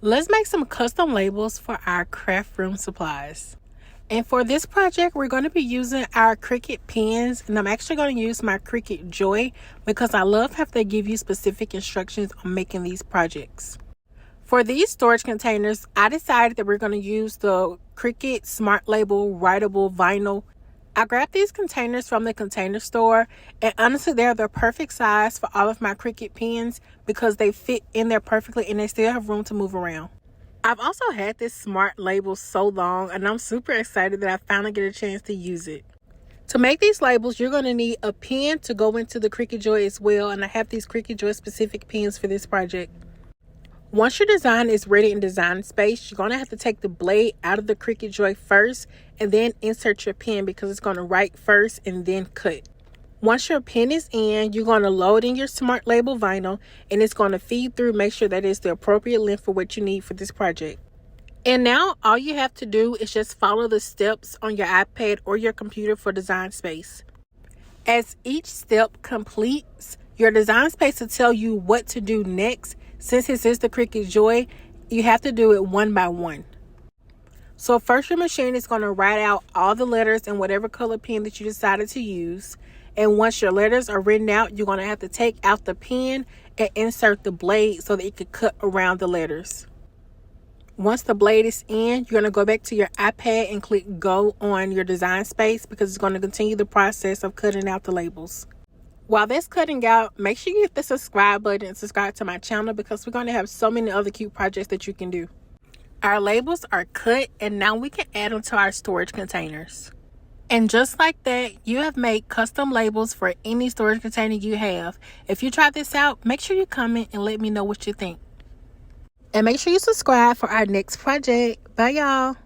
Let's make some custom labels for our craft room supplies. And for this project, we're going to be using our Cricut Pens, and I'm actually going to use my Cricut Joy because I love how they give you specific instructions on making these projects. For these storage containers, I decided that we're going to use the Cricut Smart Label writable vinyl. I grabbed these containers from the container store, and honestly, they're the perfect size for all of my Cricut pens because they fit in there perfectly and they still have room to move around. I've also had this Smart Label so long, and I'm super excited that I finally get a chance to use it. To make these labels, you're going to need a pen to go into the Cricut Joy as well, and I have these Cricut Joy specific pens for this project. Once your design is ready in Design Space, you're going to have to take the blade out of the Cricut Joy first and then insert your pen because it's going to write first and then cut. Once your pen is in, you're going to load in your Smart Label vinyl and it's going to feed through. Make sure that it's the appropriate length for what you need for this project. And now all you have to do is just follow the steps on your iPad or your computer for Design Space. As each step completes, your Design Space will tell you what to do next. Since this is the Cricut Joy, you have to do it one by one. So first, your machine is going to write out all the letters in whatever color pen that you decided to use. And once your letters are written out, you're going to have to take out the pen and insert the blade so that you can cut around the letters. Once the blade is in, you're going to go back to your iPad and click Go on your Design Space because it's going to continue the process of cutting out the labels. While that's cutting out, make sure you hit the subscribe button and subscribe to my channel because we're going to have so many other cute projects that you can do. Our labels are cut and now we can add them to our storage containers. And just like that, you have made custom labels for any storage container you have. If you try this out, make sure you comment and let me know what you think. And make sure you subscribe for our next project. Bye, y'all.